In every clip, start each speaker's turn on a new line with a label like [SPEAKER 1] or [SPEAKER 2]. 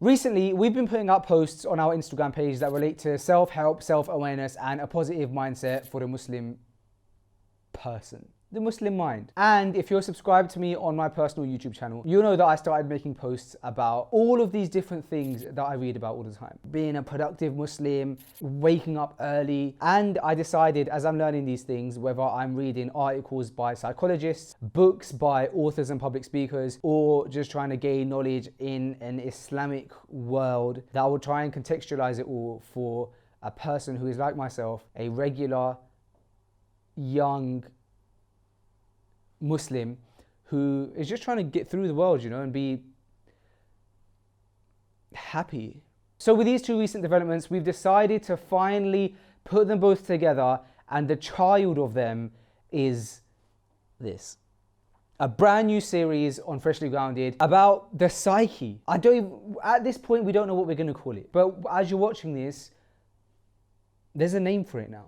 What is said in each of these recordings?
[SPEAKER 1] Recently, we've been putting up posts on our Instagram page that relate to self-help, self-awareness, and a positive mindset for the Muslim person, the Muslim mind. And if you're subscribed to me on my personal YouTube channel, you know that I started making posts about all of these different things that I read about all the time. Being a productive Muslim, waking up early. And I decided as I'm learning these things, whether I'm reading articles by psychologists, books by authors and public speakers, or just trying to gain knowledge in an Islamic world, that I will try and contextualize it all for a person who is like myself, a regular, young Muslim who is just trying to get through the world, you know, and be happy. So with these two recent developments, we've decided to finally put them both together, and the child of them is this. A brand new series on Freshly Grounded about the psyche. At this point, we don't know what we're going to call it. But as you're watching this, there's a name for it now.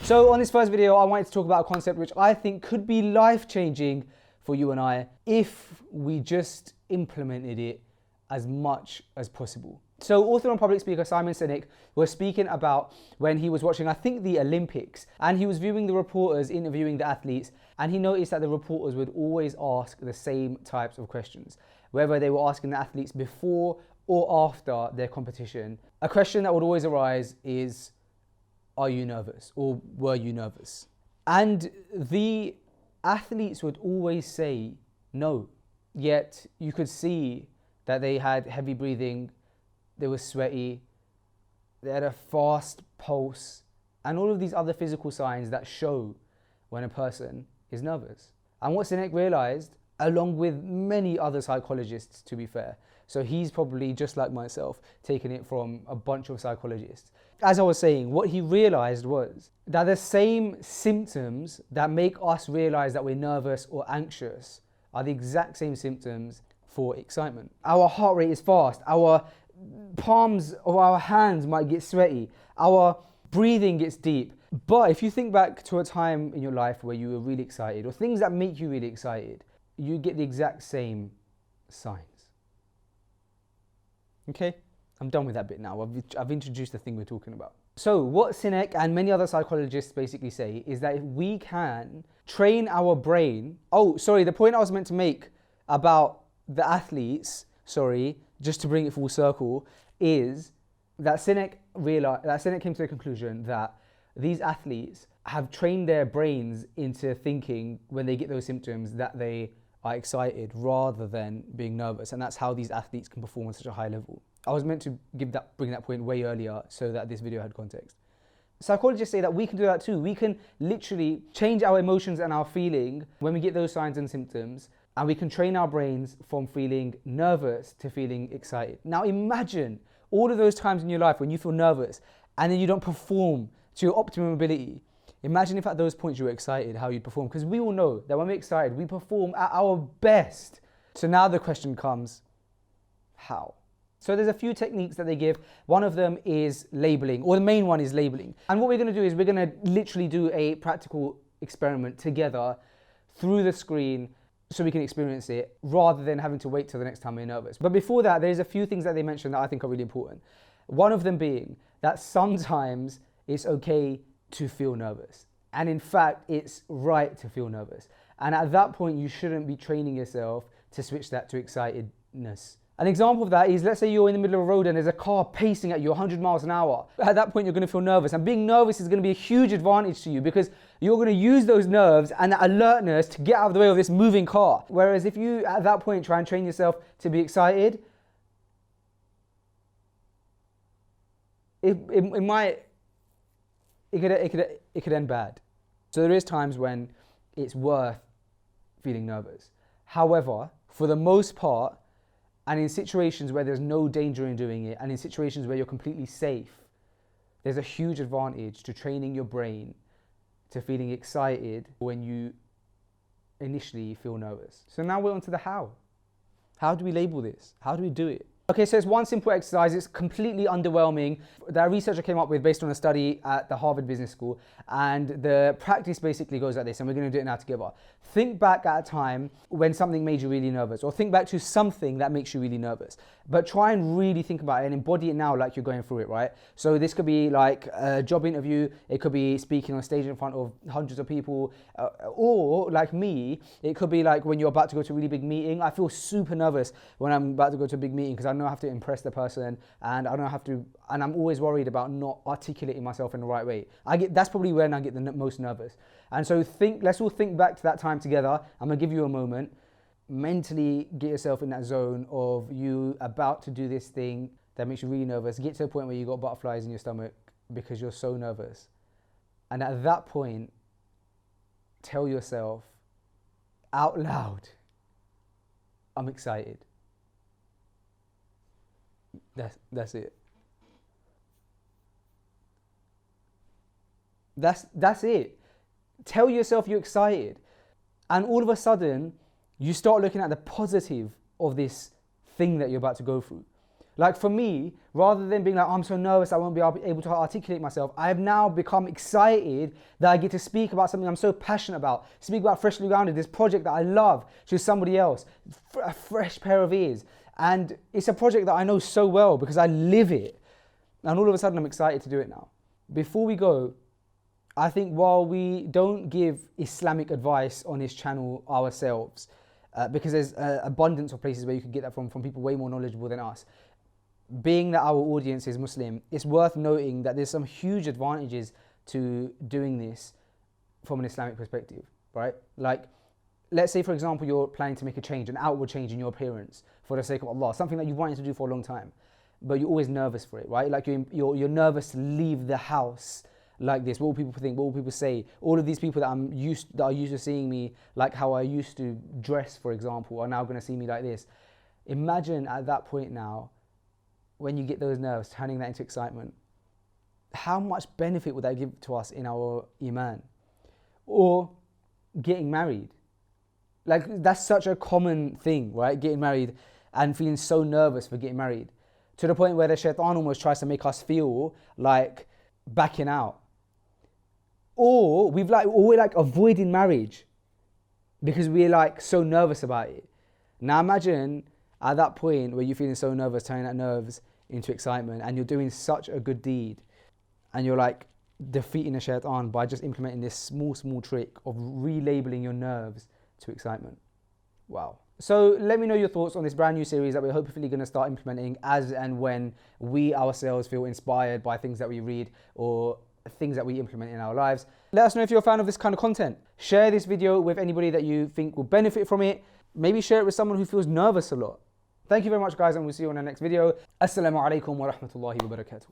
[SPEAKER 1] So on this first video, I wanted to talk about a concept which I think could be life-changing for you and I if we just implemented it as much as possible. So author and public speaker Simon Sinek was speaking about when he was watching, I think, the Olympics, and he was viewing the reporters interviewing the athletes, and he noticed that the reporters would always ask the same types of questions, whether they were asking the athletes before or after their competition. A question that would always arise is, are you nervous, or were you nervous? And the athletes would always say no, yet you could see that they had heavy breathing, they were sweaty, they had a fast pulse, and all of these other physical signs that show when a person is nervous. And what Sinek realized, along with many other psychologists to be fair, so he's probably just like myself, taking it from a bunch of psychologists. As I was saying, what he realized was that the same symptoms that make us realize that we're nervous or anxious are the exact same symptoms for excitement. Our heart rate is fast, our palms of our hands might get sweaty, our breathing gets deep. But if you think back to a time in your life where you were really excited, or things that make you really excited, you get the exact same signs. Okay? I'm done with that bit now. I've introduced the thing we're talking about. So what Sinek and many other psychologists basically say is that if we can train our brain... Oh, sorry, the point I was meant to make about the athletes, just to bring it full circle, is that Sinek came to the conclusion that these athletes have trained their brains into thinking when they get those symptoms that they are excited rather than being nervous, and that's how these athletes can perform on such a high level. I was meant to bring that point way earlier so that this video had context. Psychologists say that we can do that too. We can literally change our emotions and our feeling when we get those signs and symptoms, and we can train our brains from feeling nervous to feeling excited. Now imagine all of those times in your life when you feel nervous and then you don't perform to your optimum ability. Imagine if at those points you were excited, how you'd perform. Because we all know that when we're excited, we perform at our best. So now the question comes, how? So there's a few techniques that they give. One of them is labeling, or the main one is labeling. And what we're going to do is we're going to literally do a practical experiment together through the screen so we can experience it rather than having to wait till the next time we're nervous. But before that, there's a few things that they mentioned that I think are really important. One of them being that sometimes it's okay to feel nervous. And in fact, it's right to feel nervous. And at that point, you shouldn't be training yourself to switch that to excitedness. An example of that is, let's say you're in the middle of a road and there's a car pacing at you 100 miles an hour. At that point, you're going to feel nervous. And being nervous is going to be a huge advantage to you because you're going to use those nerves and that alertness to get out of the way of this moving car. Whereas if you, at that point, try and train yourself to be excited, it could end bad. So there is times when it's worth feeling nervous. However, for the most part, and in situations where there's no danger in doing it, and in situations where you're completely safe, there's a huge advantage to training your brain to feeling excited when you initially feel nervous. So now we're on to the how. How do we label this? How do we do it? Okay, so it's one simple exercise. It's completely underwhelming. That researcher came up with based on a study at the Harvard Business School, and the practice basically goes like this, and we're going to do it now together. Think back at a time when something made you really nervous, or think back to something that makes you really nervous, but try and really think about it and embody it now like you're going through it, right? So this could be like a job interview, it could be speaking on stage in front of hundreds of people, or like me, it could be like when you're about to go to a really big meeting. I feel super nervous when I'm about to go to a big meeting because I know I have to impress the person, and I don't have to, and I'm always worried about not articulating myself in the right way. That's probably when I get the most nervous. And so let's all think back to that time together. I'm gonna give you a moment. Mentally get yourself in that zone of you about to do this thing that makes you really nervous. Get to a point where you got butterflies in your stomach because you're so nervous. And at that point, tell yourself out loud, I'm excited. That's it. That's it. Tell yourself you're excited. And all of a sudden, you start looking at the positive of this thing that you're about to go through. Like for me, rather than being like, oh, I'm so nervous, I won't be able to articulate myself, I have now become excited that I get to speak about something I'm so passionate about, speak about Freshly Grounded, this project that I love, to somebody else, a fresh pair of ears. And it's a project that I know so well because I live it. And all of a sudden, I'm excited to do it now. Before we go, I think while we don't give Islamic advice on this channel ourselves, because there's abundance of places where you can get that from people way more knowledgeable than us, being that our audience is Muslim, it's worth noting that there's some huge advantages to doing this from an Islamic perspective, right? Like, let's say, for example, you're planning to make a change, an outward change in your appearance for the sake of Allah, something that you've wanted to do for a long time, but you're always nervous for it, right? Like you're nervous to leave the house like this. What will people think? What will people say? All of these people that are used to seeing me like how I used to dress, for example, are now going to see me like this. Imagine at that point now, when you get those nerves, turning that into excitement. How much benefit would that give to us in our iman? Or getting married. Like, that's such a common thing, right? Getting married and feeling so nervous for getting married, to the point where the shaitan almost tries to make us feel like backing out. Or we're like avoiding marriage because we're like so nervous about it. Now imagine at that point where you're feeling so nervous, turning that nerves into excitement, and you're doing such a good deed, and you're like defeating the shaitan by just implementing this small trick of relabeling your nerves to excitement. Wow. So let me know your thoughts on this brand new series that we're hopefully going to start implementing as and when we ourselves feel inspired by things that we read or things that we implement in our lives. Let us know if you're a fan of this kind of content. Share this video with anybody that you think will benefit from it. Maybe share it with someone who feels nervous a lot. Thank you very much, guys, and we'll see you on the next video. Assalamu alaikum wa rahmatullahi wa barakatuh.